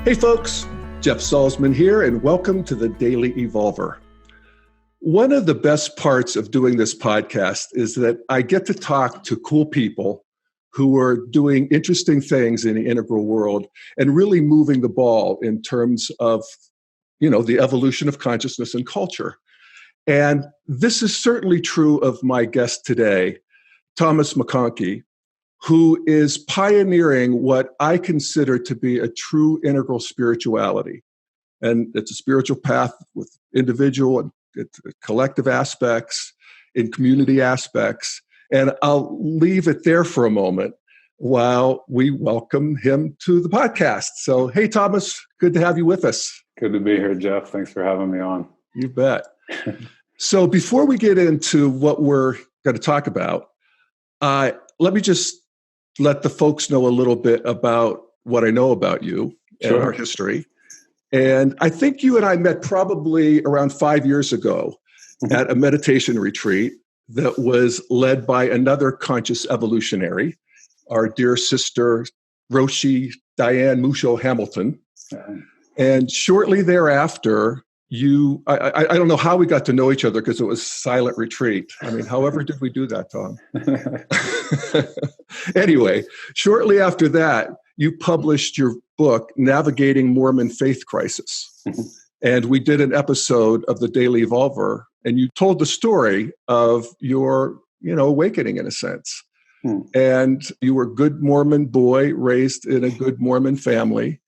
Hey folks, Jeff Salzman here, and welcome to the Daily Evolver. One of the best parts of doing this podcast is that I get to talk to cool people who are doing interesting things in the integral world and really moving the ball in terms of, the evolution of consciousness and culture. And this is certainly true of my guest today, Thomas McConkie, who is pioneering what I consider to be a true integral spirituality. And it's a spiritual path with individual and collective aspects, in community aspects. And I'll leave it there for a moment while we welcome him to the podcast. So, hey, Thomas, good to have you with us. Good to be here, Jeff. Thanks for having me on. You bet. So before we get into what we're going to talk about, let me just let the folks know a little bit about what I know about you and our history. And I think you and I met probably around 5 years ago at a meditation retreat that was led by another conscious evolutionary, our dear sister, Roshi Diane Musho Hamilton. And shortly thereafter, I don't know how we got to know each other because it was a silent retreat. I mean, however did we do that, Tom? Anyway, shortly after that, you published your book, Navigating Mormon Faith Crisis. And we did an episode of the Daily Evolver, and you told the story of your, awakening in a sense. And you were a good Mormon boy raised in a good Mormon family.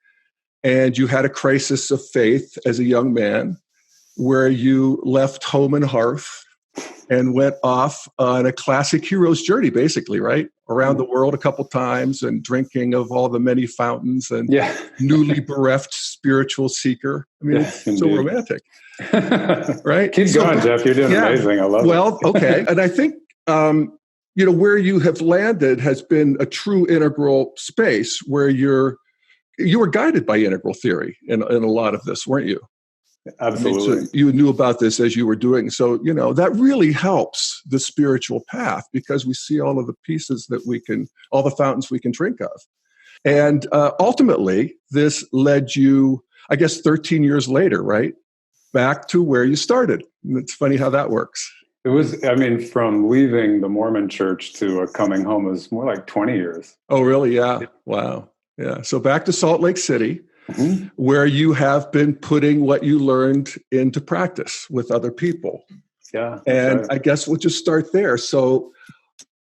And you had a crisis of faith as a young man where you left home and hearth and went off on a classic hero's journey, basically, right? Around the world a couple times and drinking of all the many fountains and newly bereft spiritual seeker. I mean, it's so romantic, right? Keep going, Jeff. You're doing amazing. I love it. Well, okay. And I think, where you have landed has been a true integral space where you were guided by integral theory in a lot of this, weren't you? Absolutely. I mean, so you knew about this as you were doing. So, that really helps the spiritual path because we see all of the pieces that all the fountains we can drink of. And ultimately, this led you, I guess, 13 years later, right? Back to where you started. And it's funny how that works. It was, from leaving the Mormon church to coming home was more like 20 years. Oh, really? Yeah. Wow. Yeah. So back to Salt Lake City, where you have been putting what you learned into practice with other people. Yeah. And right. I guess we'll just start there. So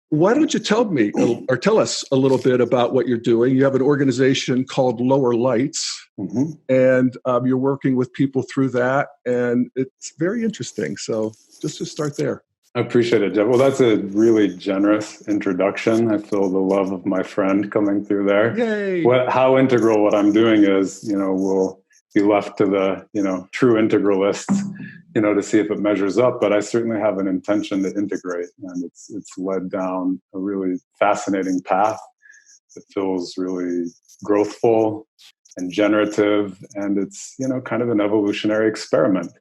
why don't you tell me or tell us a little bit about what you're doing? You have an organization called Lower Lights, and you're working with people through that. And it's very interesting. So just to start there. I appreciate it, Jeff. Well, that's a really generous introduction. I feel the love of my friend coming through there. Yay! How integral what I'm doing is, will be left to the, true integralists, to see if it measures up. But I certainly have an intention to integrate, and it's led down a really fascinating path that feels really growthful and generative, and it's, kind of an evolutionary experiment.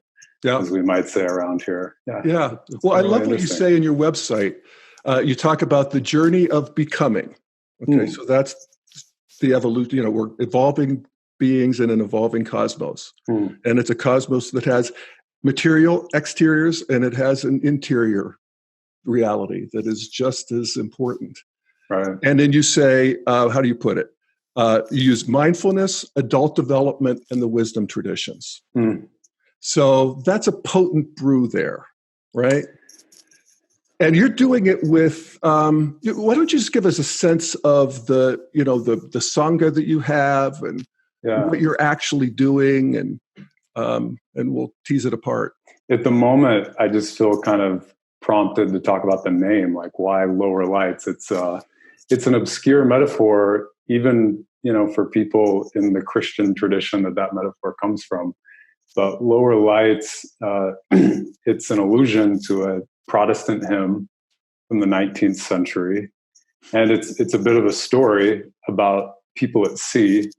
Yeah. As we might say around here. Yeah. Well, I love what you say in your website. You talk about the journey of becoming. Okay. So that's the evolution. We're evolving beings in an evolving cosmos. And it's a cosmos that has material exteriors and it has an interior reality that is just as important. Right. And then you say, how do you put it? You use mindfulness, adult development, and the wisdom traditions. So that's a potent brew there, right? And you're doing it with, why don't you just give us a sense of the Sangha that you have and what you're actually doing, and we'll tease it apart. At the moment, I just feel kind of prompted to talk about the name, like why Lower Lights. It's an obscure metaphor, even, for people in the Christian tradition that metaphor comes from. But Lower Lights, it's an allusion to a Protestant hymn from the 19th century. And it's a bit of a story about people at sea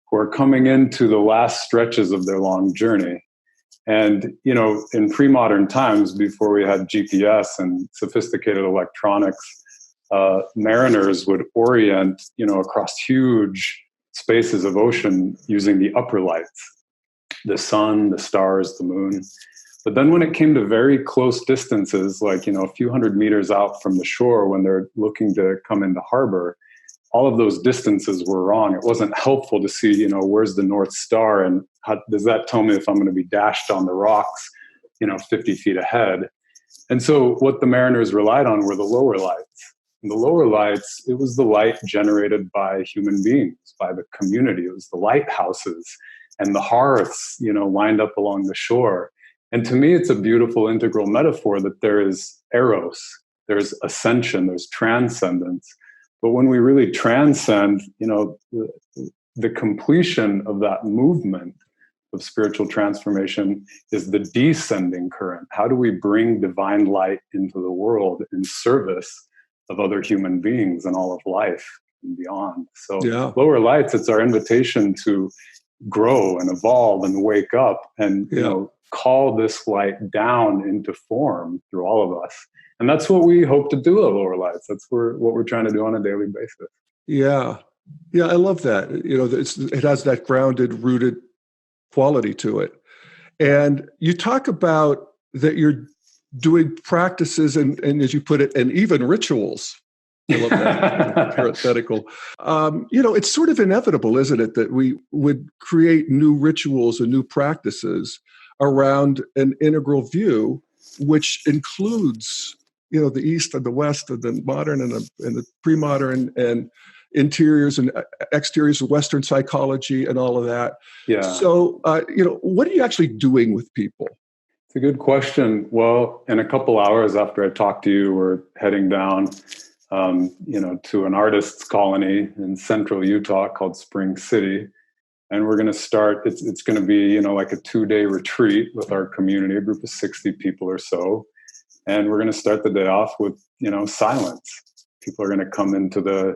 who are coming into the last stretches of their long journey. And, in pre-modern times, before we had GPS and sophisticated electronics, mariners would orient, across huge spaces of ocean using the upper lights, the sun, the stars, the moon. But then when it came to very close distances, like, a few hundred meters out from the shore, when they're looking to come into harbor, all of those distances were wrong. It wasn't helpful to see, where's the North Star, and how does that tell me if I'm going to be dashed on the rocks, 50 feet ahead. And so what the mariners relied on were the lower lights. And the lower lights, it was the light generated by human beings, by the community. It was the lighthouses and the hearths, lined up along the shore. And to me, it's a beautiful integral metaphor that there is eros, there's ascension, there's transcendence. But when we really transcend, the completion of that movement of spiritual transformation is the descending current. How do we bring divine light into the world in service of other human beings and all of life and beyond? So lower lights, it's our invitation to grow and evolve and wake up and, call this light down into form through all of us. And that's what we hope to do at Lower Lights. That's what we're trying to do on a daily basis. Yeah. Yeah, I love that. It has that grounded, rooted quality to it. And you talk about that you're doing practices and as you put it, and even rituals. I love that. Parenthetical. It's sort of inevitable, isn't it, that we would create new rituals and new practices around an integral view, which includes, the East and the West and the modern and the pre-modern and interiors and exteriors of Western psychology and all of that. Yeah. So, what are you actually doing with people? It's a good question. Well, in a couple hours after I talk to you, we're heading down, to an artist's colony in central Utah called Spring City. And we're going to start, it's going to be, like a 2-day retreat with our community, a group of 60 people or so. And we're going to start the day off with, silence. People are going to come into the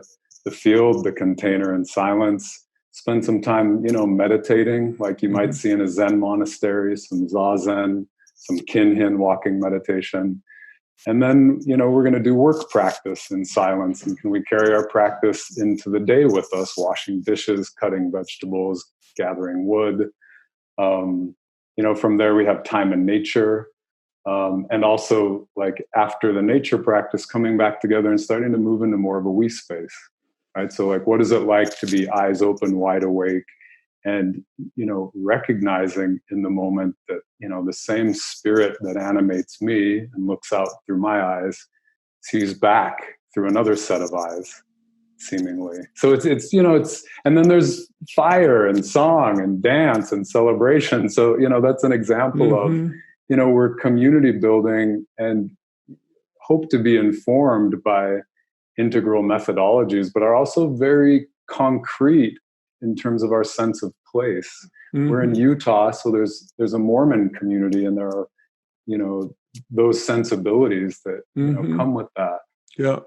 field, the container in silence, spend some time, meditating, like you might see in a Zen monastery, some Zazen, some Kinhin walking meditation. And then, we're going to do work practice in silence. And can we carry our practice into the day with us, washing dishes, cutting vegetables, gathering wood. From there we have time in nature. And also, like, after the nature practice, coming back together and starting to move into more of a we space, right? So, like, what is it like to be eyes open, wide awake, and, recognizing in the moment that, the same spirit that animates me and looks out through my eyes sees back through another set of eyes, seemingly. So it's and then there's fire and song and dance and celebration. So, that's an example of, we're community building and hope to be informed by integral methodologies, but are also very concrete in terms of our sense of place. We're in Utah, so there's a Mormon community, and there are, those sensibilities that come with that. Yeah.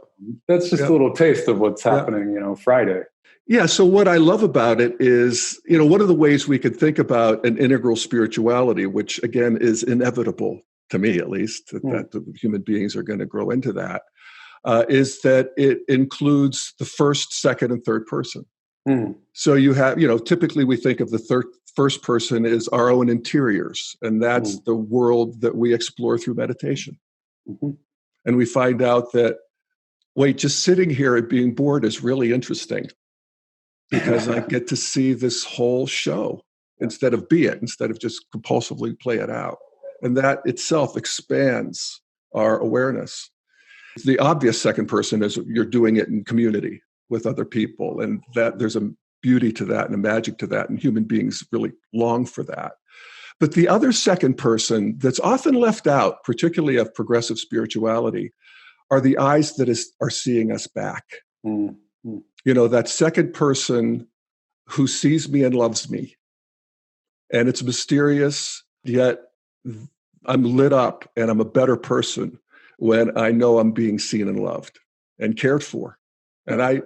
That's just a little taste of what's happening, Friday. Yeah. So what I love about it is, one of the ways we could think about an integral spirituality, which again is inevitable to me, at least, that the human beings are going to grow into that, is that it includes the first, second, and third person. So you have, typically we think of the first person as our own interiors, and that's the world that we explore through meditation. And we find out that, wait, just sitting here and being bored is really interesting because I get to see this whole show instead of just compulsively play it out. And that itself expands our awareness. The obvious second person is you're doing it in community with other people, and that there's a beauty to that and a magic to that, and human beings really long for that. But the other second person that's often left out, particularly of progressive spirituality, are the eyes that are seeing us back. That second person who sees me and loves me. And it's mysterious, yet I'm lit up and I'm a better person when I know I'm being seen and loved and cared for. And I,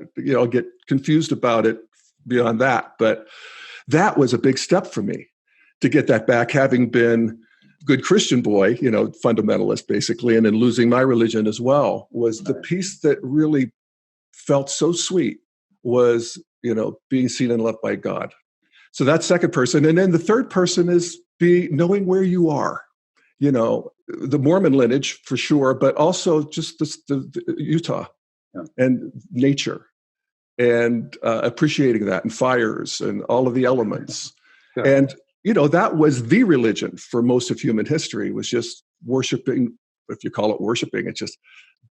get confused about it beyond that. But that was a big step for me to get that back, having been a good Christian boy, fundamentalist basically, and then losing my religion as well, was the piece that really felt so sweet was being seen and loved by God. So that's second person. And then the third person is knowing where you are, the Mormon lineage for sure, but also just the Utah and nature and appreciating that and fires and all of the elements. Yeah. And, that was the religion for most of human history, was just worshiping, if you call it worshiping, it's just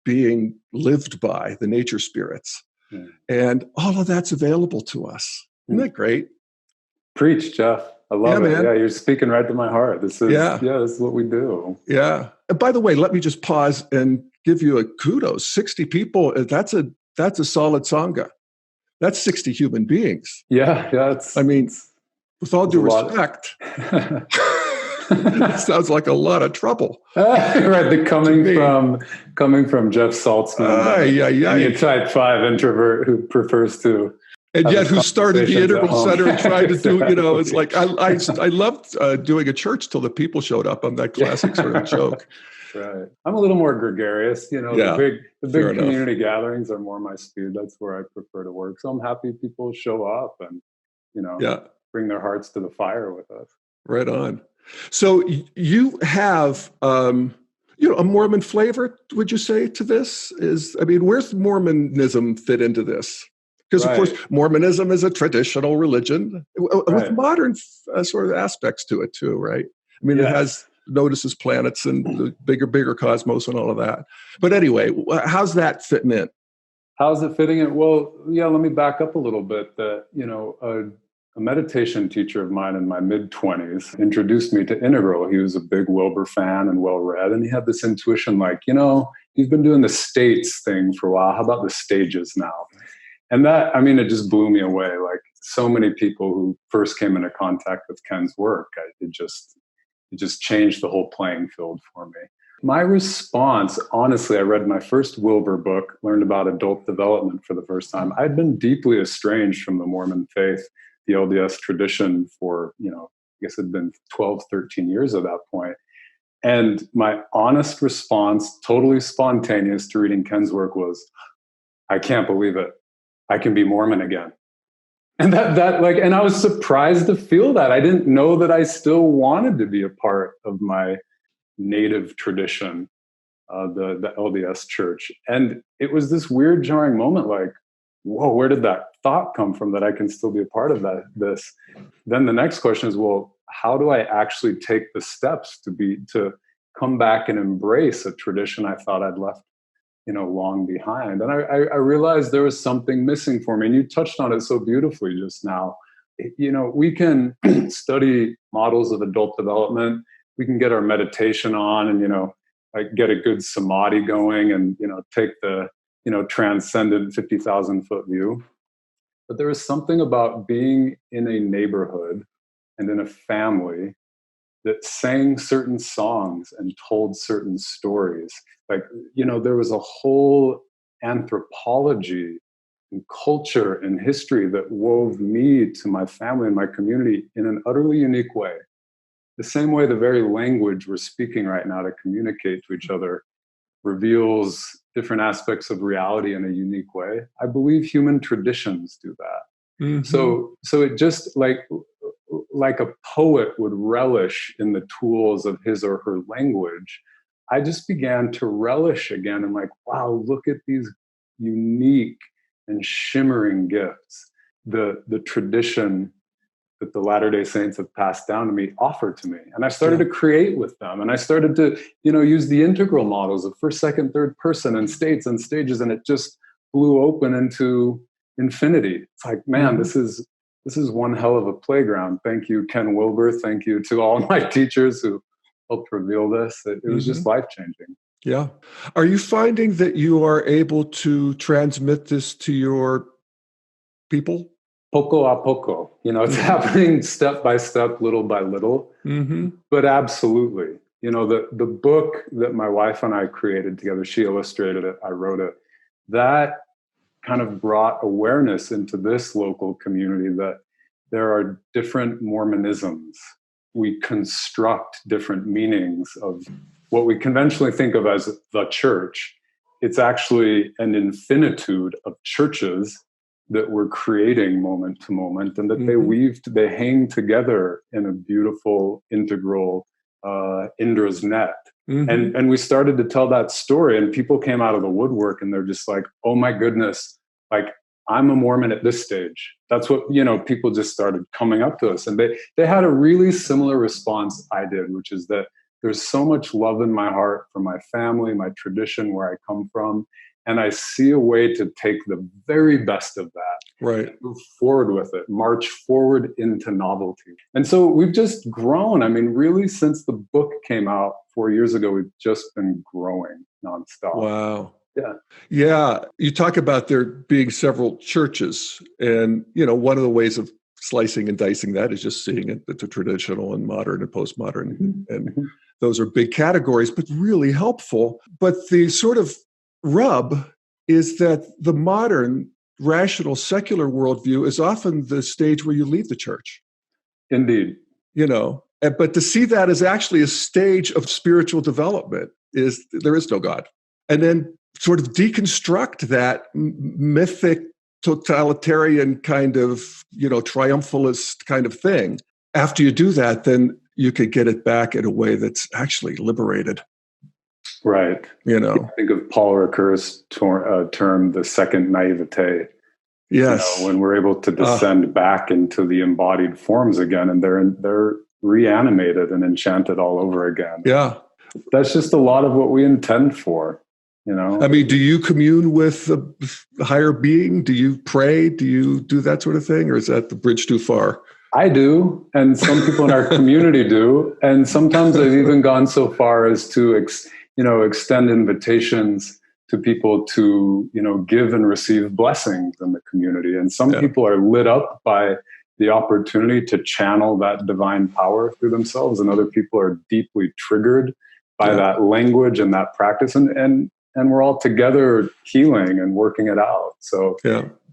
being lived by the nature spirits. Mm. And all of that's available to us. Isn't that great? Preach, Jeff. I love it. Man. Yeah, you're speaking right to my heart. This is what we do. Yeah. And by the way, let me just pause and give you a kudos. 60 people, that's a solid Sangha. That's 60 human beings. Yeah. With all due respect, it sounds like a lot of trouble. Right, coming from Jeff Saltzman, a type 5 introvert who prefers to, and yet who started the Integral Center and tried to do, it's like I loved doing a church till the people showed up on that classic sort of joke. Right. I'm a little more gregarious, the big community gatherings are more my speed. That's where I prefer to work. So I'm happy people show up and, bring their hearts to the fire with us. Right on. So you have, a Mormon flavor, would you say, to this? Where's Mormonism fit into this? Because, of course, Mormonism is a traditional religion with modern sort of aspects to it, too, right? It has notices planets and the bigger cosmos and all of that. But anyway, how's that fitting in? How's it fitting in? Well, let me back up a little bit. That, a meditation teacher of mine in my mid-20s introduced me to Integral. He was a big Wilbur fan and well-read, and he had this intuition like, you've been doing the states thing for a while. How about the stages now? And that, it just blew me away. Like so many people who first came into contact with Ken's work, it just changed the whole playing field for me. My response, honestly, I read my first Wilbur book, learned about adult development for the first time. I'd been deeply estranged from the Mormon faith, the LDS tradition for, I guess it'd been 12, 13 years at that point. And my honest response, totally spontaneous to reading Ken's work, was, I can't believe it. I can be Mormon again. And and I was surprised to feel that. I didn't know that I still wanted to be a part of my native tradition, the LDS church. And it was this weird jarring moment, like, whoa, where did that thought come from that I can still be a part of this? Then the next question is, well, how do I actually take the steps to come back and embrace a tradition I thought I'd left, long behind? And I realized there was something missing for me. And you touched on it so beautifully just now. We can study models of adult development. We can get our meditation on and, get a good samadhi going and, take the, transcendent 50,000 foot view. But there is something about being in a neighborhood and in a family that sang certain songs and told certain stories. Like, there was a whole anthropology and culture and history that wove me to my family and my community in an utterly unique way. The same way the very language we're speaking right now to communicate to each other reveals different aspects of reality in a unique way. I believe human traditions do that. Mm-hmm. So it just like a poet would relish in the tools of his or her language, I just began to relish again and like, wow, look at these unique and shimmering gifts. The tradition that the Latter-day Saints have passed down to me offered to me. And I started to create with them. And I started to, use the integral models of first, second, third person and states and stages. And it just blew open into infinity. It's like, man, this is one hell of a playground. Thank you, Ken Wilber. Thank you to all my teachers who helped reveal this. It was just life-changing. Yeah. Are you finding that you are able to transmit this to your people? Poco a poco, it's happening step by step, little by little, but absolutely. The book that my wife and I created together, she illustrated it, I wrote it, that kind of brought awareness into this local community that there are different Mormonisms. We construct different meanings of what we conventionally think of as the church. It's actually an infinitude of churches that we're creating moment to moment, and that they hang together in a beautiful integral Indra's net. And we started to tell that story, and people came out of the woodwork, and they're just like, oh my goodness, like I'm a Mormon at this stage. That's what, people just started coming up to us, and they had a really similar response I did, which is that there's so much love in my heart for my family, my tradition, where I come from. And I see a way to take the very best of that, right, move forward with it, march forward into novelty. And so we've just grown. I mean, really, since the book came out 4 years ago, we've just been growing nonstop. Wow. Yeah. Yeah. You talk about there being several churches. And, one of the ways of slicing and dicing that is just seeing it, the traditional and modern and postmodern. And those are big categories, but really helpful. But the sort of rub is that the modern, rational, secular worldview is often the stage where you leave the church. Indeed. But to see that as actually a stage of spiritual development is there is no God. And then sort of deconstruct that mythic, totalitarian kind of, triumphalist kind of thing. After you do that, then you could get it back in a way that's actually liberated. Right. I think of Paul Ricoeur's term, the second naivete. Yes. When we're able to descend back into the embodied forms again, and they're reanimated and enchanted all over again. Yeah. That's just a lot of what we intend for. I mean, do you commune with the higher being? Do you pray? Do you do that sort of thing? Or is that the bridge too far? I do. And some people in our community do. And sometimes I've even gone so far as to, extend invitations to people to, give and receive blessings in the community. And some people are lit up by the opportunity to channel that divine power through themselves. And other people are deeply triggered by that language and that practice. And we're all together healing and working it out. So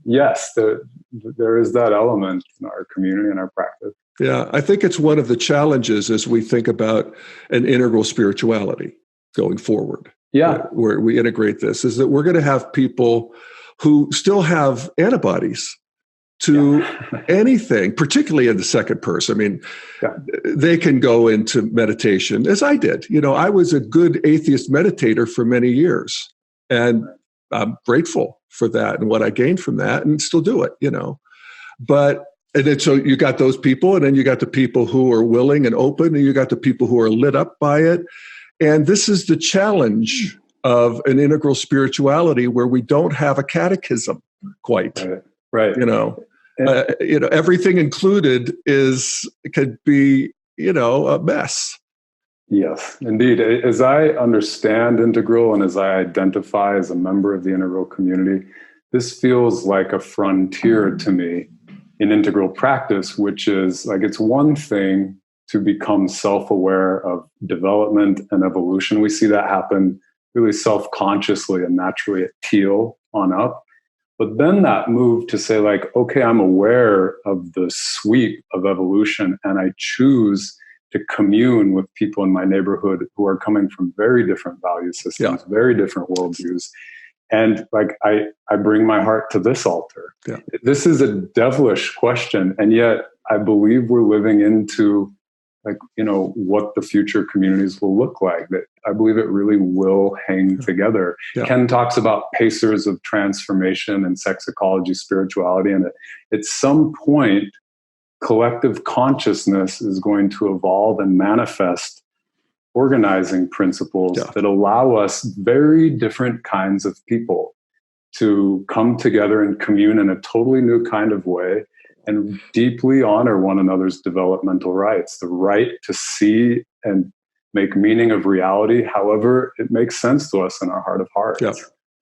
yes, there is that element in our community and our practice. Yeah, I think it's one of the challenges as we think about an integral spirituality going forward. Yeah. Where we integrate this is that we're going to have people who still have antibodies to anything, particularly in the second person. I mean, they can go into meditation, as I did. I was a good atheist meditator for many years, and I'm grateful for that and what I gained from that, and still do it, And then so you got those people, and then you got the people who are willing and open, and you got the people who are lit up by it. And this is the challenge of an integral spirituality where we don't have a catechism quite. Right. Everything included could be, a mess. Yes, indeed. As I understand integral and as I identify as a member of the integral community, this feels like a frontier to me in integral practice, which is like, it's one thing to become self-aware of development and evolution. We see that happen really self-consciously and naturally at Teal on up. But then that move to say like, okay, I'm aware of the sweep of evolution, and I choose to commune with people in my neighborhood who are coming from very different value systems, very different worldviews. And like, I bring my heart to this altar. Yeah. This is a devilish question. And yet I believe we're living into what the future communities will look like. That I believe it really will hang together. Yeah. Ken talks about pacers of transformation and sex ecology, spirituality. And at some point, collective consciousness is going to evolve and manifest organizing principles that allow us very different kinds of people to come together and commune in a totally new kind of way and deeply honor one another's developmental rights, the right to see and make meaning of reality however it makes sense to us in our heart of hearts. Yeah.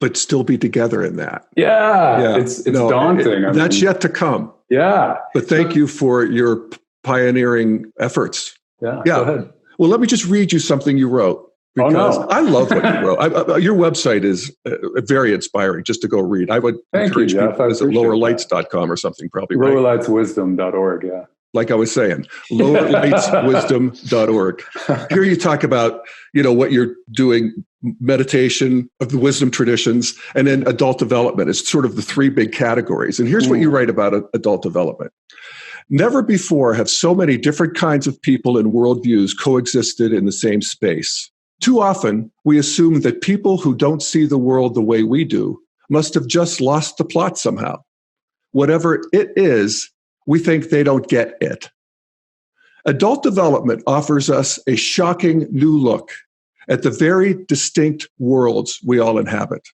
But still be together in that. Yeah. It's daunting. That's yet to come. Yeah. But thank you for your pioneering efforts. Yeah. Go ahead. Well, let me just read you something you wrote. Because I love what you wrote. Your website is very inspiring just to go read. I would encourage people to visit lowerlights.com or something, probably. Lowerlightswisdom.org, yeah. like I was saying, lowerlightswisdom.org. Here you talk about, what you're doing, meditation of the wisdom traditions, and then adult development. It's sort of the three big categories. And here's what you write about adult development. Never before have so many different kinds of people and worldviews coexisted in the same space. Too often, we assume that people who don't see the world the way we do must have just lost the plot somehow. Whatever it is, we think they don't get it. Adult development offers us a shocking new look at the very distinct worlds we all inhabit,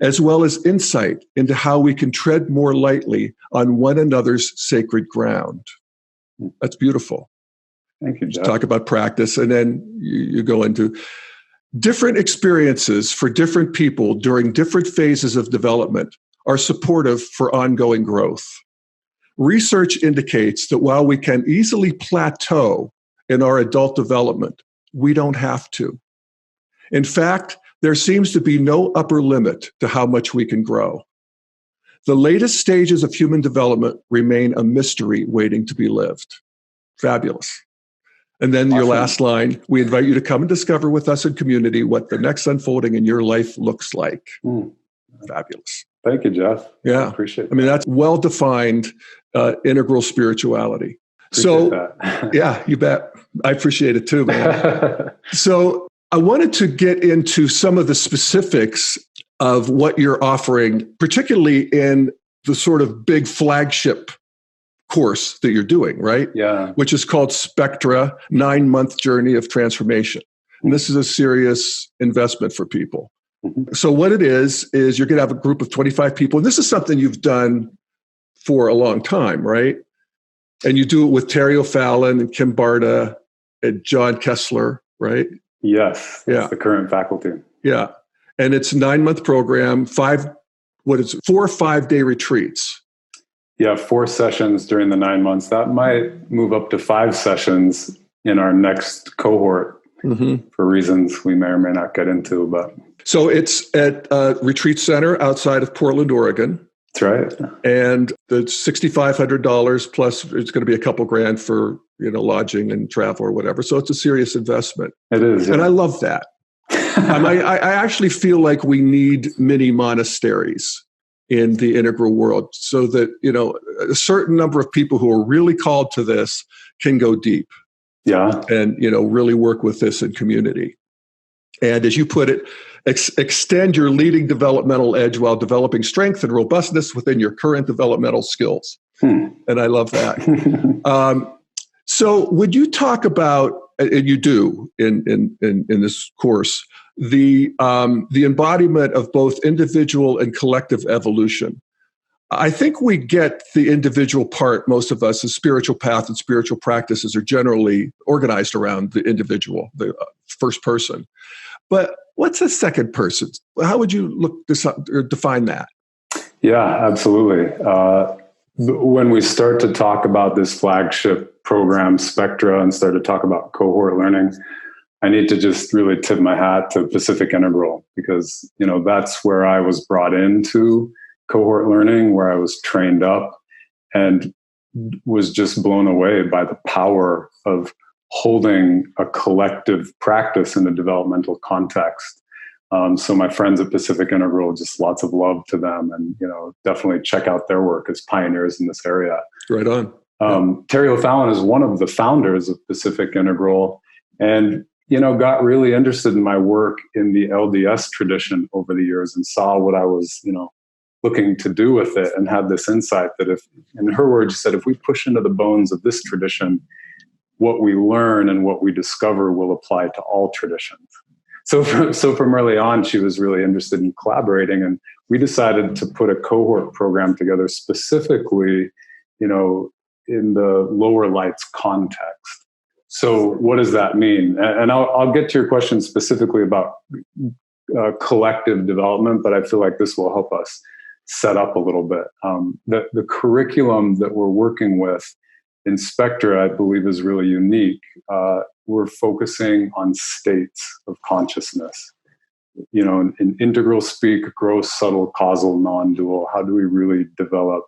as well as insight into how we can tread more lightly on one another's sacred ground. That's beautiful. Thank you, Jeff. Talk about practice, and then you go into different experiences for different people during different phases of development are supportive for ongoing growth. Research indicates that while we can easily plateau in our adult development, we don't have to. In fact, there seems to be no upper limit to how much we can grow. The latest stages of human development remain a mystery waiting to be lived. Fabulous. And then your last line, we invite you to come and discover with us in community what the next unfolding in your life looks like. Fabulous. Thank you, Jeff. Yeah. I appreciate it. I mean, that's well-defined integral spirituality. That. Yeah, you bet. I appreciate it too, man. So I wanted to get into some of the specifics of what you're offering, particularly in the sort of big flagship course that you're doing, right? Yeah. Which is called Spectra, 9-month Journey of Transformation. And this is a serious investment for people. So what it is you're going to have a group of 25 people. And this is something you've done for a long time, right? And you do it with Terry O'Fallon and Kim Barta and John Kessler, right? Yes, that's the current faculty. Yeah. And it's a 9-month program, 4 5-day retreats. Yeah, 4 sessions during the 9 months. That might move up to 5 sessions in our next cohort for reasons we may or may not get into. But so it's at a retreat center outside of Portland, Oregon. That's right. And the $6,500 plus it's going to be a couple grand for lodging and travel or whatever. So it's a serious investment. It is. Yeah. And I love that. I actually feel like we need mini monasteries in the integral world so that, a certain number of people who are really called to this can go deep. Yeah. And, really work with this in community. And as you put it, extend your leading developmental edge while developing strength and robustness within your current developmental skills. And I love that. So would you talk about, and you do in this course, the embodiment of both individual and collective evolution? I think we get the individual part, most of us, the spiritual path and spiritual practices are generally organized around the individual, the first person. But what's a second person? How would you define that? Yeah, absolutely. When we start to talk about this flagship program, Spectra, and start to talk about cohort learning, I need to just really tip my hat to Pacific Integral because, that's where I was brought into cohort learning, where I was trained up and was just blown away by the power of holding a collective practice in a developmental context. So my friends at Pacific Integral, just lots of love to them, and definitely check out their work as pioneers in this area. Right on. Terry O'Fallon is one of the founders of Pacific Integral, and got really interested in my work in the LDS tradition over the years, and saw what I was looking to do with it, and had this insight that if, in her words, she said, if we push into the bones of this tradition, what we learn and what we discover will apply to all traditions. So from early on, she was really interested in collaborating, and we decided to put a cohort program together specifically, in the lower lights context. So what does that mean? And I'll get to your question specifically about collective development, but I feel like this will help us set up a little bit. The curriculum that we're working with in Spectra, I believe, is really unique. We're focusing on states of consciousness. In integral speak, gross, subtle, causal, non-dual. How do we really develop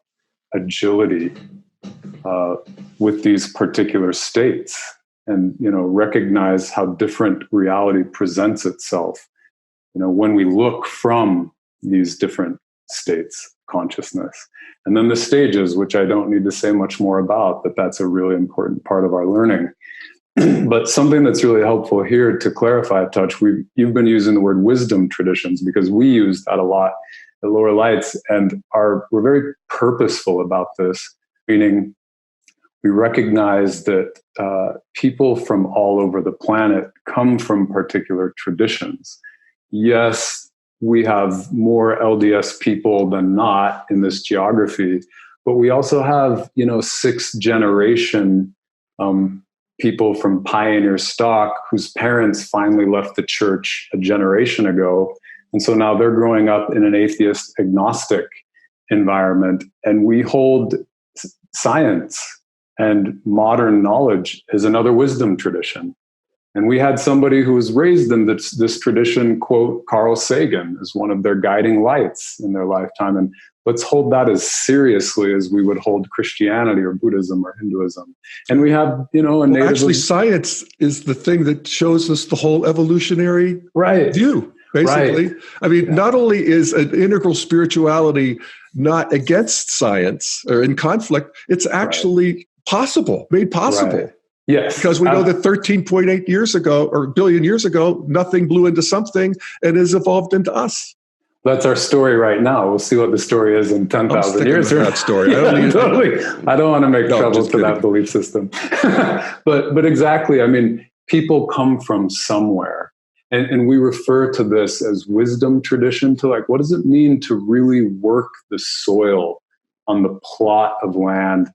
agility with these particular states, and recognize how different reality presents itself when we look from these different states consciousness. And then the stages, which I don't need to say much more about, but that's a really important part of our learning. But something that's really helpful here to clarify a touch, you've been using the word wisdom traditions, because we use that a lot at Lower Lights, and we're very purposeful about this, meaning we recognize that people from all over the planet come from particular traditions. Yes, we have more LDS people than not in this geography, but we also have, sixth generation people from pioneer stock whose parents finally left the church a generation ago. And so now they're growing up in an atheist agnostic environment. And we hold science and modern knowledge as another wisdom tradition. And we had somebody who was raised in this tradition, quote, Carl Sagan as one of their guiding lights in their lifetime. And let's hold that as seriously as we would hold Christianity or Buddhism or Hinduism. And we have, actually, science is the thing that shows us the whole evolutionary view, basically. Right. I mean, not only is an integral spirituality not against science or in conflict, it's actually possible, made possible. Right. Yes. Because we know that 13.8 years ago, or billion years ago, nothing blew into something and has evolved into us. That's our story right now. We'll see what the story is in 10,000 years. That story. I don't want to make trouble to that belief system. but exactly, I mean, people come from somewhere. And we refer to this as wisdom tradition, to like, what does it mean to really work the soil on the plot of land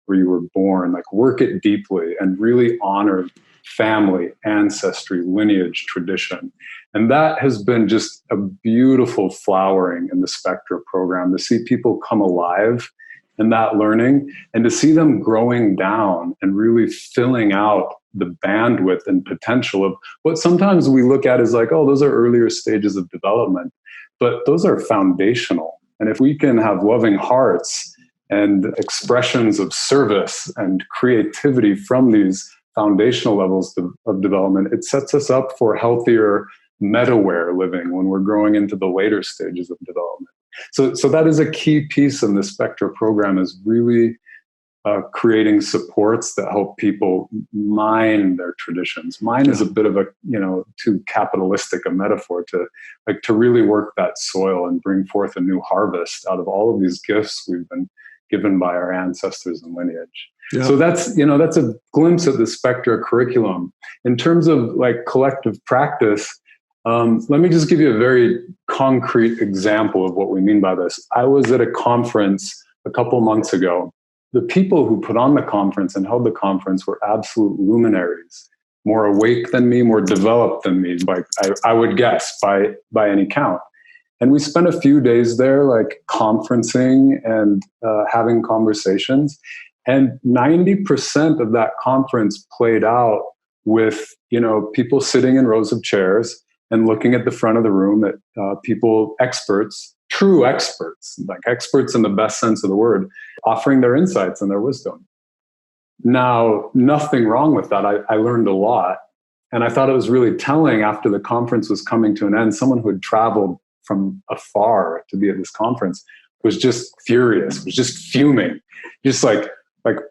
where you were born, like work it deeply and really honor family, ancestry, lineage, tradition. And that has been just a beautiful flowering in the Spectra program, to see people come alive in that learning and to see them growing down and really filling out the bandwidth and potential of what sometimes we look at as like, oh, those are earlier stages of development, but those are foundational. And if we can have loving hearts and expressions of service and creativity from these foundational levels of development, it sets us up for healthier meta-aware living when we're growing into the later stages of development. So that is a key piece in the Spectra program, is really creating supports that help people mine their traditions. Mine is a bit of a, too capitalistic a metaphor to really work that soil and bring forth a new harvest out of all of these gifts we've been given by our ancestors and lineage. Yeah. So that's a glimpse of the Spectra curriculum. In terms of like collective practice, let me just give you a very concrete example of what we mean by this. I was at a conference a couple months ago. The people who put on the conference and held the conference were absolute luminaries, more awake than me, more developed than me, I would guess, by any count. And we spent a few days there, like conferencing and having conversations. And 90% of that conference played out with, people sitting in rows of chairs and looking at the front of the room at people, experts, true experts, like experts in the best sense of the word, offering their insights and their wisdom. Now, nothing wrong with that. I learned a lot. And I thought it was really telling after the conference was coming to an end. Someone who had traveled from afar to be at this conference was just furious, was just fuming, just like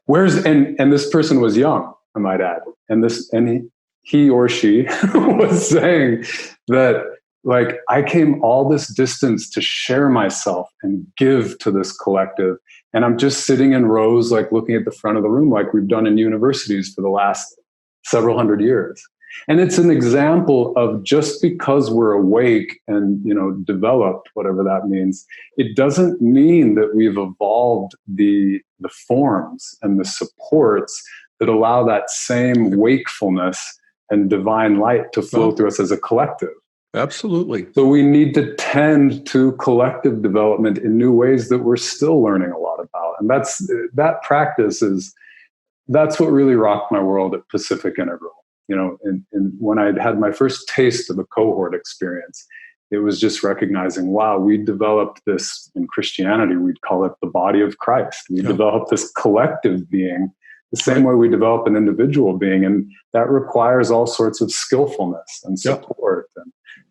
where's, and this person was young, I might add. And he or she was saying that, like, I came all this distance to share myself and give to this collective. And I'm just sitting in rows, like looking at the front of the room, like we've done in universities for the last several hundred years. And it's an example of just because we're awake and, developed, whatever that means, it doesn't mean that we've evolved the forms and the supports that allow that same wakefulness and divine light to flow through us as a collective. Absolutely. So we need to tend to collective development in new ways that we're still learning a lot about. And that practice that's what really rocked my world at Pacific Integral. And when I had my first taste of a cohort experience, It was just recognizing, wow, we developed this in Christianity. We'd call it the body of Christ. We developed this collective being the same way we develop an individual being. And that requires all sorts of skillfulness and support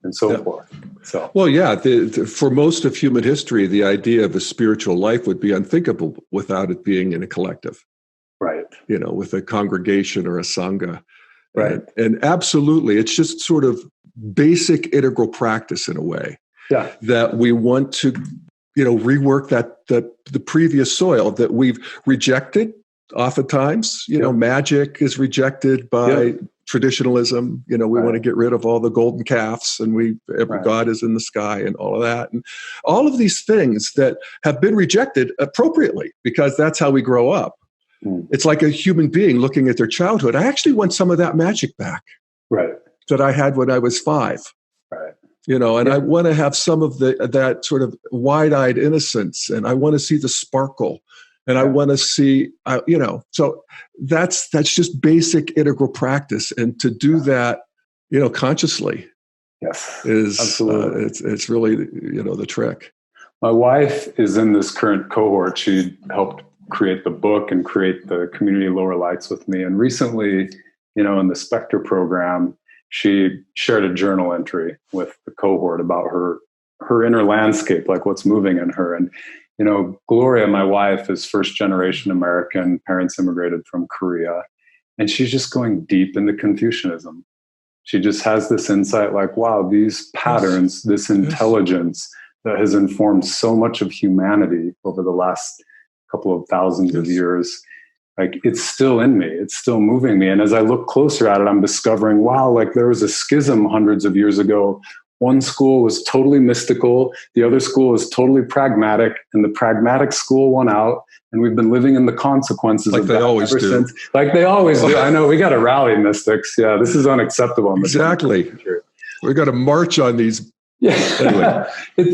and so forth. So, well, for most of human history, the idea of a spiritual life would be unthinkable without it being in a collective. Right. With a congregation or a sangha. Right. And absolutely, it's just sort of basic integral practice in a way that we want to, rework the previous soil that we've rejected. Oftentimes, magic is rejected by traditionalism. We want to get rid of all the golden calves, and God is in the sky and all of that. And all of these things that have been rejected appropriately, because that's how we grow up. It's like a human being looking at their childhood. I actually want some of that magic back. Right. That I had when I was 5. Right. And I want to have some of that sort of wide-eyed innocence, and I want to see the sparkle, and I want to see, so that's just basic integral practice. And to do that, consciously is, absolutely. It's really, the trick. My wife is in this current cohort. She helped create the book and create the community Lower Lights with me. And recently, in the Spectra program, she shared a journal entry with the cohort about her inner landscape, like what's moving in her. And, Gloria, my wife, is first generation American, parents immigrated from Korea. And she's just going deep into Confucianism. She just has this insight like, wow, these patterns, this intelligence that has informed so much of humanity over the last couple of thousands of years, like it's still in me, it's still moving me. And as I look closer at it, I'm discovering, wow, like there was a schism hundreds of years ago. One school was totally mystical, the other school was totally pragmatic, and the pragmatic school won out. And we've been living in the consequences of that ever since. Like they always do. I know, we got to rally, mystics. Yeah, this is unacceptable. Exactly. We got to march on these. Anyway.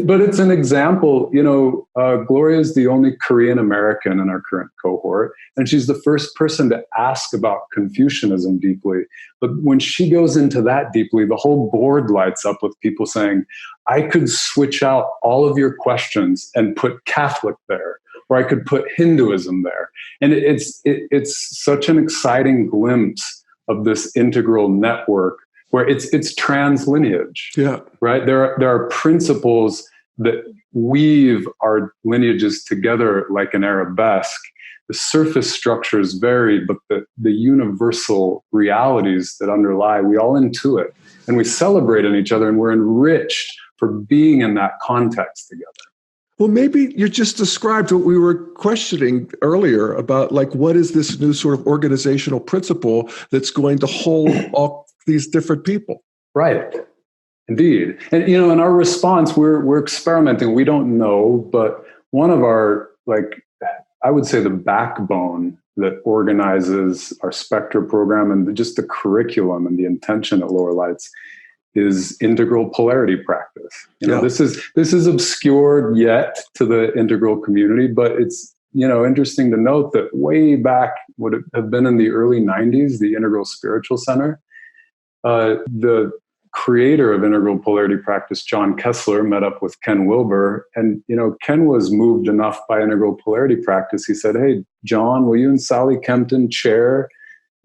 But it's an example. Gloria is the only Korean American in our current cohort, and she's the first person to ask about Confucianism deeply. But when she goes into that deeply, the whole board lights up with people saying, I could switch out all of your questions and put Catholic there, or I could put Hinduism there. And it's such an exciting glimpse of this integral network where it's trans lineage, right? There are principles that weave our lineages together like an arabesque. The surface structures vary, but the universal realities that underlie, we all intuit, and we celebrate in each other, and we're enriched for being in that context together. Well, maybe you just described what we were questioning earlier about, like, what is this new sort of organizational principle that's going to hold all these different people? Right. Indeed. And, in our response, we're experimenting. We don't know, but one of our, I would say the backbone that organizes our Spectra program and just the curriculum and the intention at Lower Lights is integral polarity practice. This is obscured yet to the integral community, but it's, interesting to note that way back, would it have been in the early 90s, the Integral Spiritual Center, the creator of integral polarity practice, John Kessler, met up with Ken Wilber. And, Ken was moved enough by integral polarity practice. He said, hey, John, will you and Sally Kempton chair,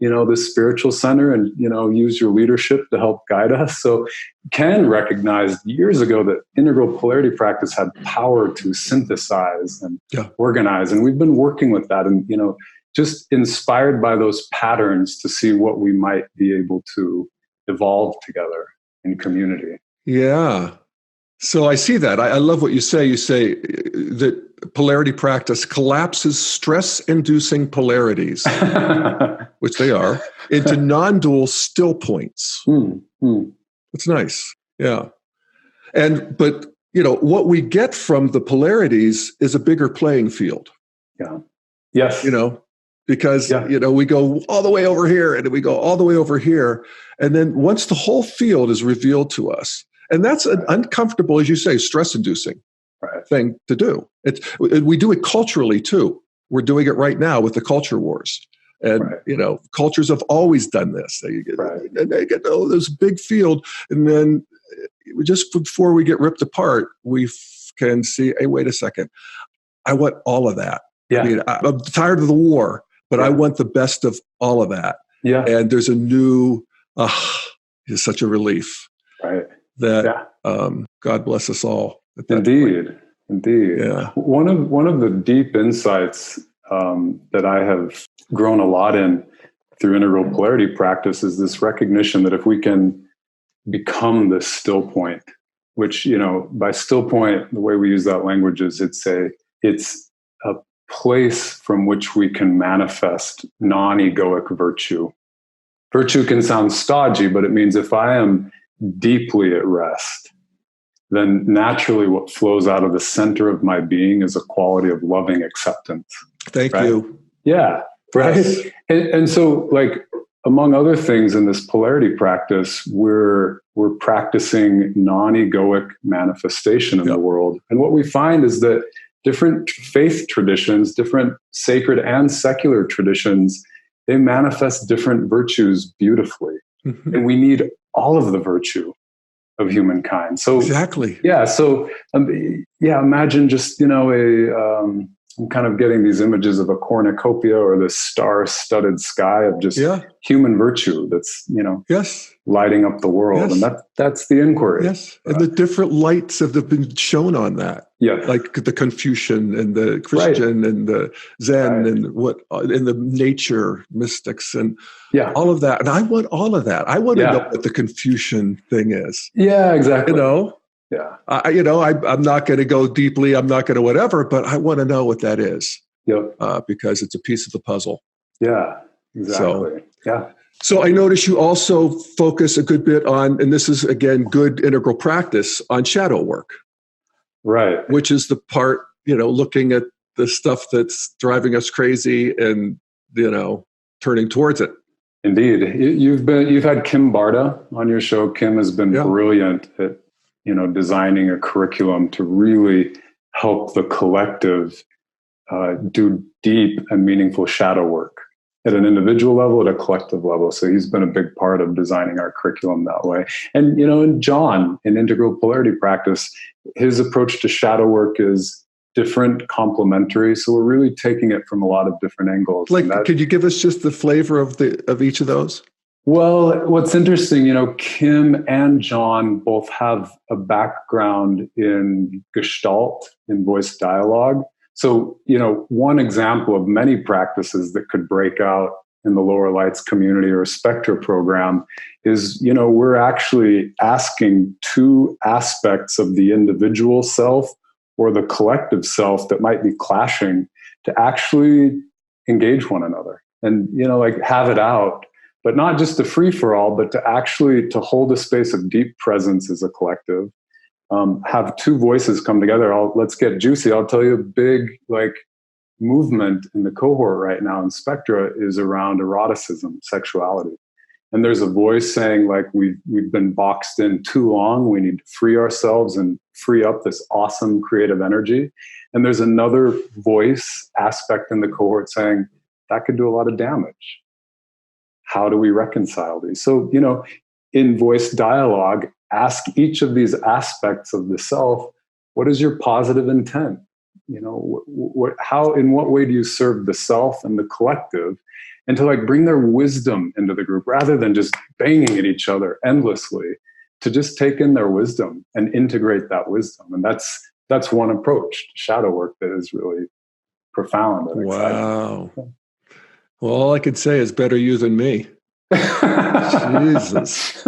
the spiritual center and, use your leadership to help guide us? So Ken recognized years ago that integral polarity practice had power to synthesize and organize. And we've been working with that and, just inspired by those patterns to see what we might be able to evolve together in community. Yeah. So I see that. I love what you say. You say that polarity practice collapses stress-inducing polarities, which they are, into non-dual still points. That's nice. Yeah. But what we get from the polarities is a bigger playing field. Yeah. Yes. Because, we go all the way over here and we go all the way over here. And then once the whole field is revealed to us, and that's an uncomfortable, as you say, stress-inducing thing to do. We do it culturally, too. We're doing it right now with the culture wars. And, cultures have always done this. They get this big field, and then, just before we get ripped apart, we can see, hey, wait a second. I want all of that. Yeah. I mean, I'm tired of the war, but I want the best of all of that. Yeah. And there's a new, it's such a relief. Right. That God bless us all. Indeed. Yeah. One of the deep insights that I have grown a lot in through integral polarity practice is this recognition that if we can become this still point, which, by still point, the way we use that language is it's a place from which we can manifest non-egoic virtue. Virtue can sound stodgy, but it means if I am deeply at rest, then naturally what flows out of the center of my being is a quality of loving acceptance. Thank you. Yeah. Right. Yes. And so, like, among other things in this polarity practice, we're practicing non-egoic manifestation in the world. And what we find is that different faith traditions, different sacred and secular traditions, they manifest different virtues beautifully. Mm-hmm. And we need all of the virtue of humankind. So exactly. Yeah. So imagine just, I'm kind of getting these images of a cornucopia or this star-studded sky of just human virtue that's, lighting up the world. Yes. And that's the inquiry. Yes. And the different lights have been shown on that. Yeah. Like the Confucian and the Christian and the Zen and and the nature mystics and all of that. And I want all of that. I want to know what the Confucian thing is. Yeah, exactly. Yeah. I'm not going to go deeply. I'm not going to whatever, but I want to know what that is. Yep. Because it's a piece of the puzzle. Yeah, exactly. So I notice you also focus a good bit on, and this is, again, good integral practice, on shadow work. Right. Which is the part, looking at the stuff that's driving us crazy and, turning towards it. Indeed. You've had Kim Barta on your show. Kim has been brilliant at designing a curriculum to really help the collective do deep and meaningful shadow work at an individual level, at a collective level. So he's been a big part of designing our curriculum that way. And, and John, in integral polarity practice, his approach to shadow work is different, complementary. So we're really taking it from a lot of different angles. Could you give us just the flavor of each of those? Well, what's interesting, Kim and John both have a background in Gestalt, in voice dialogue. So, one example of many practices that could break out in the Lower Lights community or Spectra program is, we're actually asking two aspects of the individual self or the collective self that might be clashing to actually engage one another and, have it out. But not just a free-for-all, but to hold a space of deep presence as a collective, have two voices come together. Let's get juicy. I'll tell you a big movement in the cohort right now in Spectra is around eroticism, sexuality. And there's a voice saying we've been boxed in too long. We need to free ourselves and free up this awesome creative energy. And there's another voice aspect in the cohort saying that could do a lot of damage. How do we reconcile these? So, in voice dialogue, ask each of these aspects of the self, what is your positive intent? In what way do you serve the self and the collective? And to bring their wisdom into the group rather than just banging at each other endlessly, to just take in their wisdom and integrate that wisdom. And that's one approach to shadow work that is really profound. And wow. Well, all I could say is better you than me. Jesus.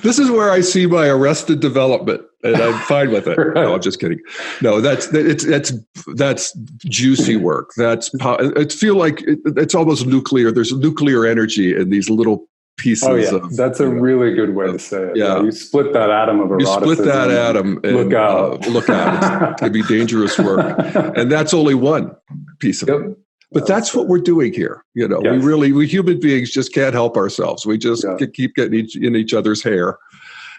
This is where I see my arrested development, and I'm fine with it. Right. No, I'm just kidding. No, that's juicy work. It feel like it's almost nuclear. There's nuclear energy in these little pieces. Oh, yeah. That's a really good way to say it. Yeah. You split that atom of eroticism. You split that atom. And, look out. Look out. It's going to be dangerous work. And that's only one piece of it. But that's what we're doing here. Yes. We human beings just can't help ourselves. We just keep getting in each other's hair.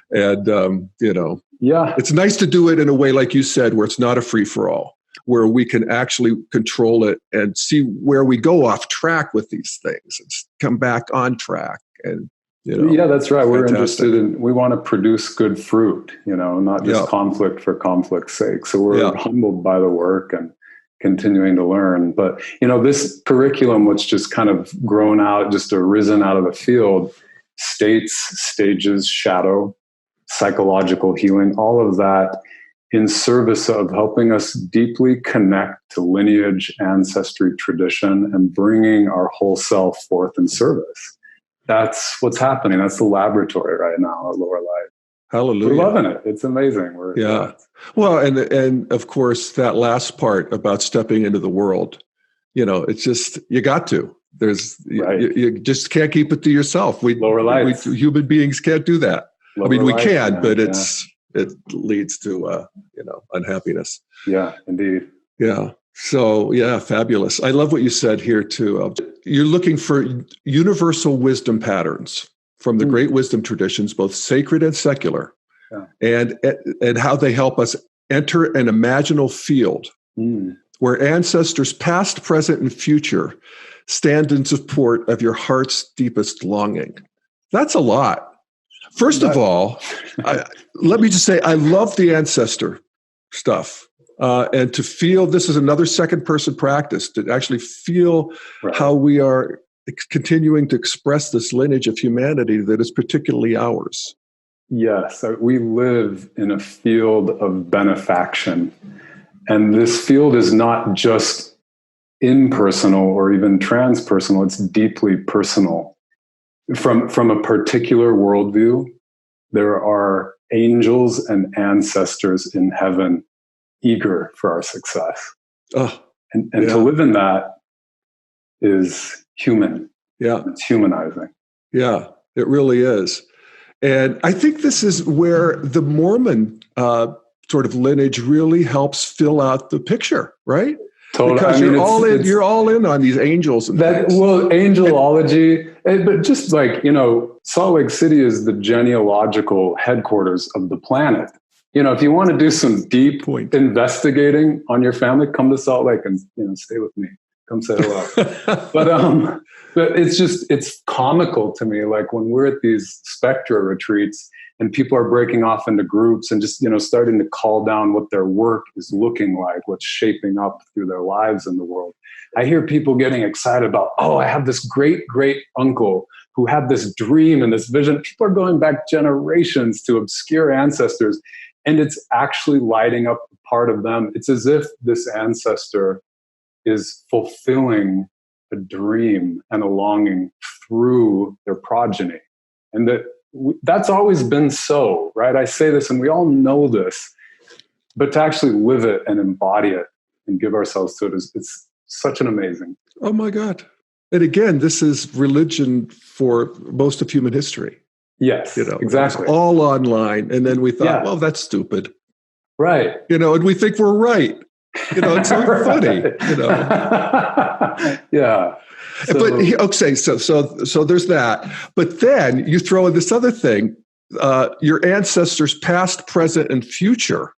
And, it's nice to do it in a way, like you said, where it's not a free-for-all, where we can actually control it and see where we go off track with these things and come back on track and Yeah, that's right. We're fantastic. interested we want to produce good fruit, not just conflict for conflict's sake. So we're humbled by the work and continuing to learn. But, this curriculum, which just kind of grown out, just arisen out of the field, states, stages, shadow, psychological healing, all of that in service of helping us deeply connect to lineage, ancestry, tradition, and bringing our whole self forth in service. That's what's happening. That's the laboratory right now at Lower Light. Hallelujah. We're loving it. It's amazing. Well, and of course, that last part about stepping into the world, it's just, you got to. You just can't keep it to yourself. Lower Lights. Human beings can't do that. We lights, can, man. But it leads to, unhappiness. Yeah, indeed. Yeah. So, fabulous. I love what you said here too. You're looking for universal wisdom patterns from the great wisdom traditions, both sacred and secular, and how they help us enter an imaginal field where ancestors past, present, and future stand in support of your heart's deepest longing. That's a lot. First of all, let me just say, I love the ancestor stuff. And to feel, this is another second person practice, to actually feel how we are continuing to express this lineage of humanity that is particularly ours. Yes, we live in a field of benefaction. And this field is not just impersonal or even transpersonal, it's deeply personal. From a particular worldview, there are angels and ancestors in heaven eager for our success. And to live in that is human. Yeah. It's humanizing. Yeah, it really is. And I think this is where the Mormon sort of lineage really helps fill out the picture, right? Totally. Because you're all in on these angels and things. Well, angelology, but just like, Salt Lake City is the genealogical headquarters of the planet. If you want to do some deep investigating on your family, come to Salt Lake and stay with me. Come say hello. But it's comical to me. Like when we're at these Spectra retreats and people are breaking off into groups and just starting to call down what their work is looking like, what's shaping up through their lives in the world. I hear people getting excited about, I have this great uncle who had this dream and this vision. People are going back generations to obscure ancestors. And it's actually lighting up part of them. It's as if this ancestor is fulfilling a dream and a longing through their progeny. And that's always been so, right? I say this and we all know this, but to actually live it and embody it and give ourselves to it it's such an amazing. Oh my God. And again, this is religion for most of human history. Yes, exactly. It's all online. And then we thought, well, that's stupid. Right. And we think we're right. It's so funny, Yeah. So there's that. But then you throw in this other thing, your ancestors past, present, and future.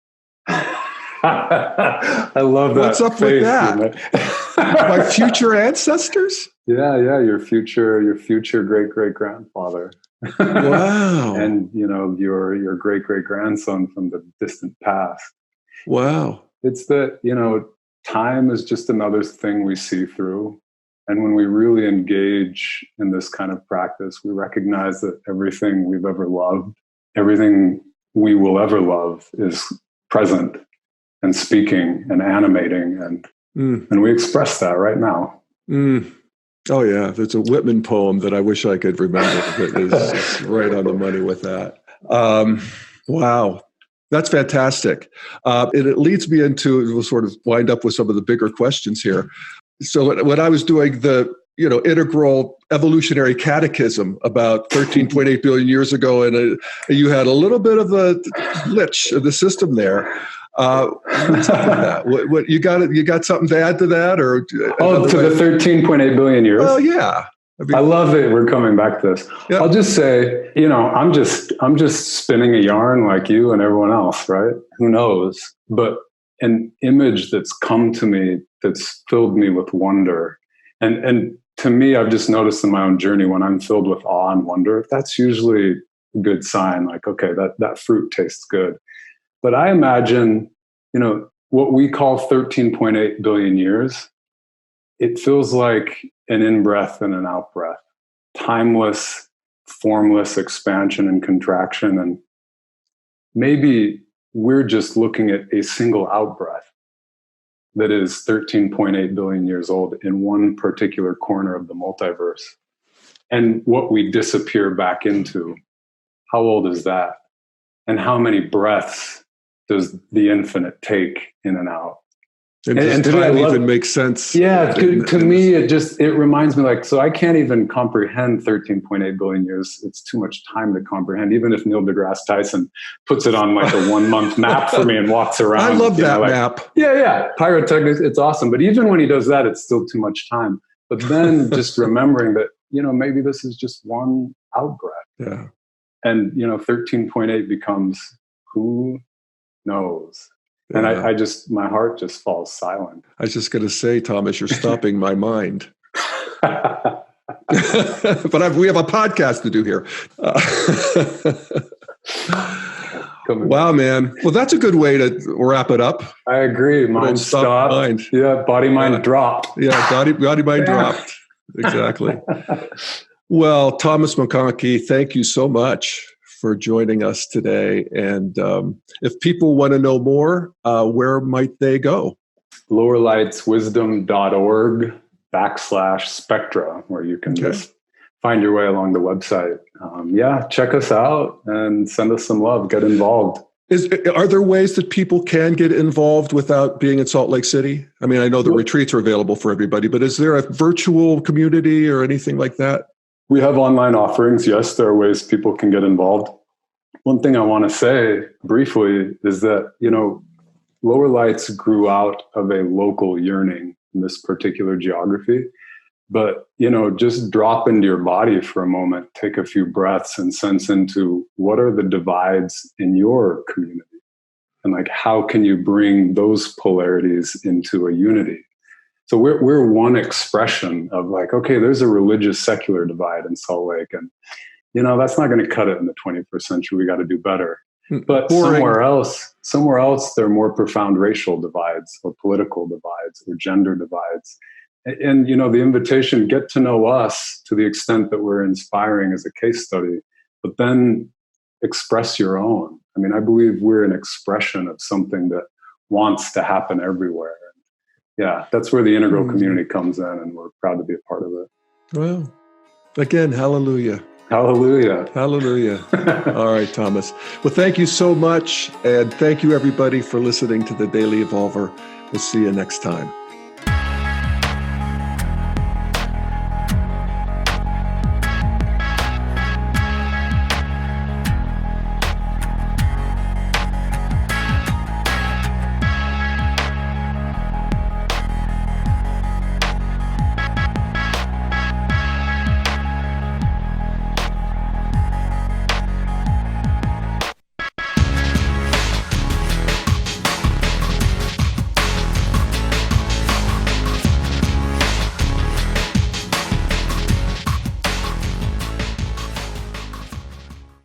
I love that. What's up with that? My future ancestors? Yeah, your future great-great-grandfather. Wow. And your great-great-grandson from the distant past. Wow. It's that, time is just another thing we see through. And when we really engage in this kind of practice, we recognize that everything we've ever loved, everything we will ever love is present and speaking and animating. And we express that right now. Oh, yeah. There's a Whitman poem that I wish I could remember that is right on the money with that. Wow. That's fantastic. And it leads me into, we'll sort of wind up with some of the bigger questions here. So when I was doing the, integral evolutionary catechism about 13.8 billion years ago, and you had a little bit of a glitch of the system there. What's up with that? What you got something to add to that, or to the 13.8 billion years? Well, yeah. I love it. We're coming back to this. Yeah. I'll just say, I'm just spinning a yarn like you and everyone else, right? Who knows? But an image that's come to me that's filled me with wonder, and to me, I've just noticed in my own journey when I'm filled with awe and wonder, that's usually a good sign. Like, okay, that fruit tastes good. But I imagine, what we call 13.8 billion years, it feels like an in-breath and an out-breath, timeless, formless expansion and contraction. And maybe we're just looking at a single out-breath that is 13.8 billion years old in one particular corner of the multiverse. And what we disappear back into, how old is that? And how many breaths does the infinite take in and out? And to time even makes sense. Yeah, to me, it reminds me, like, so I can't even comprehend 13.8 billion years. It's too much time to comprehend, even if Neil deGrasse Tyson puts it on like a 1 month map for me and walks around. I love that map. Yeah. Pyrotechnics, it's awesome. But even when he does that, it's still too much time. But then just remembering that, maybe this is just one out breath. Yeah. And, 13.8 becomes who knows. And I just, my heart just falls silent. I was just going to say, Thomas, you're stopping my mind. But we have a podcast to do here. Wow, man. Well, that's a good way to wrap it up. I agree. Mind stopped. Mind. Yeah, body, mind dropped. Yeah, body, mind dropped. Exactly. Well, Thomas McConkie, thank you so much for joining us today. And if people want to know more, where might they go? lowerlightswisdom.org/Spectra, where you can just find your way along the website. Check us out and send us some love. Get involved. Are there ways that people can get involved without being in Salt Lake City? I mean, I know the retreats are available for everybody, but is there a virtual community or anything like that? We have online offerings. Yes, there are ways people can get involved. One thing I want to say briefly is that, Lower Lights grew out of a local yearning in this particular geography. But, just drop into your body for a moment, take a few breaths and sense into what are the divides in your community? And like, how can you bring those polarities into a unity? So we're one expression of like, okay, there's a religious secular divide in Salt Lake. And, that's not going to cut it in the 21st century. We got to do better. But somewhere else, there are more profound racial divides or political divides or gender divides. And, the invitation, get to know us to the extent that we're inspiring as a case study, but then express your own. I mean, I believe we're an expression of something that wants to happen everywhere. Yeah, that's where the integral community comes in, and we're proud to be a part of it. Well, again, hallelujah. Hallelujah. Hallelujah. All right, Thomas. Well, thank you so much. And thank you, everybody, for listening to The Daily Evolver. We'll see you next time.